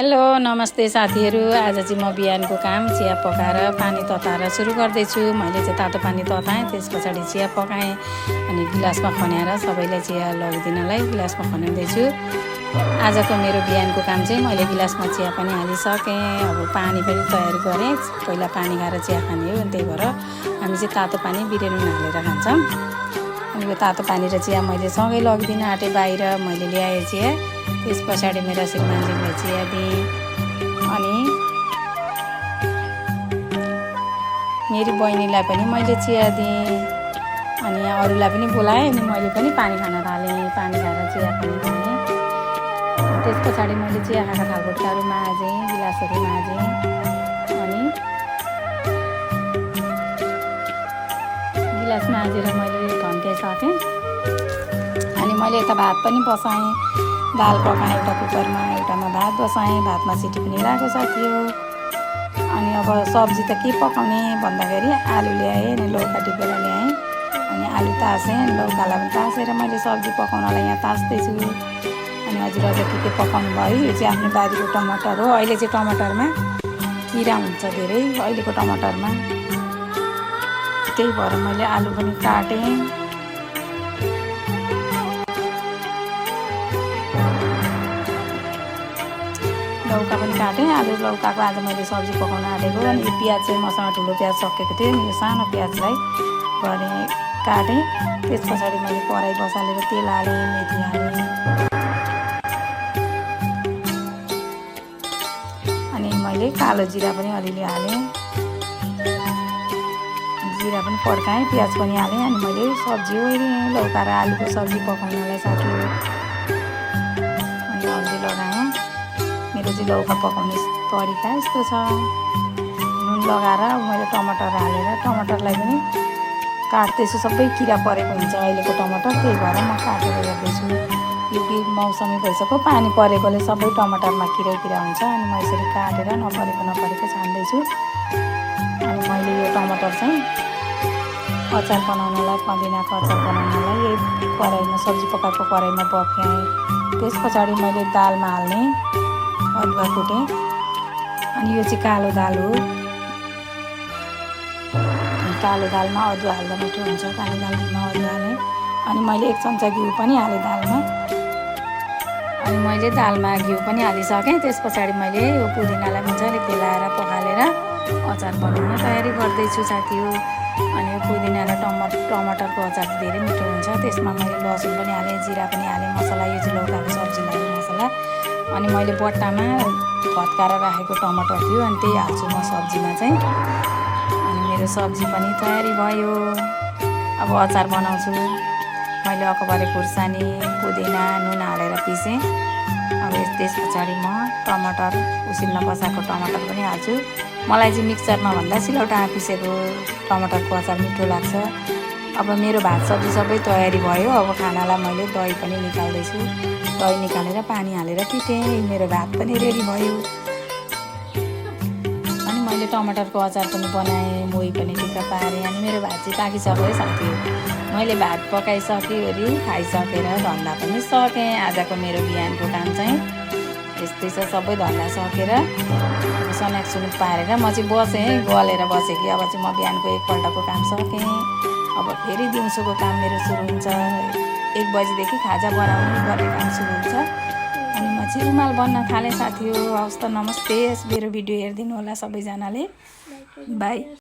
Hello नमस्ते साथीहरू। आज चाहिँ म बिहानको काम चिया पकाएर पानी तताएर सुरु गर्दैछु। मैले चाहिँ तातो पानी तताएँ, त्यस पछाडि चिया पकाएँ अनि गिलासमा खन्याएर सबैलाई चिया लगिदिनलाई गिलासमा खन्याउँदैछु। आजको मेरो बिहानको काम चाहिँ मैले गिलासमा चिया पनि हालिसकेँ। अब पानी पनि तयारी गरेँ। पहिला पानी खाएर चिया खाने हो, त्यही भएर हामी चाहिँ तातो पानी बिरेनुन हालेर खान्छौँ। अनि यो तातो पानी र चिया मैले सँगै लगिदिन आँटेँ बाहिर। मैले ल्याएँ चिया, त्यस पछाडि मेरा श्रीमानजीलाई चिया दिएँ अनि मेरी बहिनीलाई पनि मैले चिया दिएँ अनि अरूलाई पनि बोलाएँ अनि मैले पनि पानी खान थालेँ। पानी खाएर चिया पनि खाएँ। त्यस पछाडि मैले चिया खाएका थालबुट्टाहरू माझेँ, गिलासहरू माझेँ अनि गिलास माझेर मैले धन्काइसकेँ। अनि मैले यता भात पनि बसाएँ, दाल पकाएँ एउटा कुकरमा, एउटामा भात बसाएँ। भातमा सिटी पनि लागेको थियो। अनि अब सब्जी त के पकाउने भन्दाखेरि आलु ल्याएँ अनि लौका टिपेर ल्याएँ अनि आलु तासेँ अनि लौकालाई पनि तासेर मैले सब्जी पकाउनलाई यहाँ तास्दैछु। अनि हजुर के पकाउनु भयो? यो चाहिँ आफ्नो बारीको टमाटर हो। अहिले चाहिँ टमाटरमा किरा हुन्छ धेरै अहिलेको टमाटरमा, त्यही भएर मैले आलु पनि काटेँ। लौका पनि काटेँ। आलु लौकाको आज मैले सब्जी पकाउन आँटेको। अनि यो प्याज चाहिँ मसँग ठुलो प्याज सकेको थियो, यो सानो प्याजलाई गरेँ काटेँ। त्यस पछाडि मैले कराही बसालेर तेल हालेँ, मेथी हालेँ अनि मैले कालो जिरा पनि अलिअलि हालेँ। जिरा पनि पड्काएँ, प्याज पनि हालेँ अनि मैले सब्जी ओरेँ। लौका र आलुको सब्जी पकाउनलाई साथी अनि हल्दी लगाएँ। मेरो चाहिँ लौका पकाउने तरिका यस्तो छ। नुन लगाएर मैले टमाटर हालेर टमाटरलाई पनि काट्दैछु। सबै किरा परेको हुन्छ अहिलेको टमाटर, त्यही भएर म काटेर गर्दैछु। यो मौसमी भइसक्यो, पानी परेकोले सबै टमाटरमा किरा हुन्छ। अनि म यसरी काटेर नपरेको छान्दैछु। अनि मैले यो टमाटर चाहिँ अचार बनाउनलाई, पुदिनाको अचार बनाउनलाई यही कराहीमा सब्जी पकाएको कराहीमा पकाएँ। त्यस पछाडि मैले दालमा हाल्ने अदुवा कुटेँ। अनि यो चाहिँ कालो दाल हो। कालो दालमा अदुवा हाल्दा मिठो हुन्छ। कालो दालमा अदुवा हालेँ अनि मैले 1 चम्चा घिउ पनि हालेँ दालमा। अनि मैले दालमा घिउ पनि हालिसकेँ। त्यस पछाडि मैले यो पुदिनालाई मजाले केलाएर पखालेर अचार बनाउन तयारी गर्दैछु साथी हो। अनि यो पुदिना र टमाटरको अचार धेरै मिठो हुन्छ। त्यसमा मैले लसुन पनि हालेँ, जिरा पनि हालेँ, मसला यो चाहिँ लौकाको सब्जी लाग्ने मसला। अनि मैले बट्टामा भत्काएर राखेको टमाटर थियो अनि त्यही हाल्छु म सब्जीमा चाहिँ। अनि मेरो सब्जी पनि तयारी भयो। अब अचार बनाउँछु। मैले अकबरे खुर्सानी, पुदिना, नुन हालेर पिसेँ। अब त्यस पछाडि म टमाटर उसिन्न बसाएको टमाटर पनि हाल्छु। मलाई चाहिँ मिक्सरमा भन्दा सिलौटामा पिसेको टमाटरको अचार मिठो लाग्छ। अब मेरो भात सब्जी सबै तयारी भयो। अब खानालाई मैले दही पनि निकाल्दैछु। दही निकालेर पानी हालेर फिटेँ। मेरो भात पनि रेडी भयो। अनि मैले टमाटरको अचार पनि बनाएँ, मोही पनि टिक्क पारेँ। अनि मेरो भात चाहिँ पाकिसक्यो साथी। मैले भात पकाइसकेँ, खाइसकेर धन्दा पनि सकेँ। आजको मेरो बिहानको काम चाहिँ यस्तै छ। सबै धन्दा सकेर सनाक सुनुक पारेर म चाहिँ बसेँ, गलेर बसेँ कि अब चाहिँ म बिहानको एकपल्टको काम सकेँ। अब फेरि दिउँसोको काम मेरो सुरु हुन्छ। 1 बजीदेखि खाजा बनाउने गर्ने काम सुरु हुन्छ। अनि म चाहिँ रुमाल बन्न थालेँ साथी हो। हवस् त नमस्ते। मेरो भिडियो हेरिदिनु होला सबैजनाले। बाई।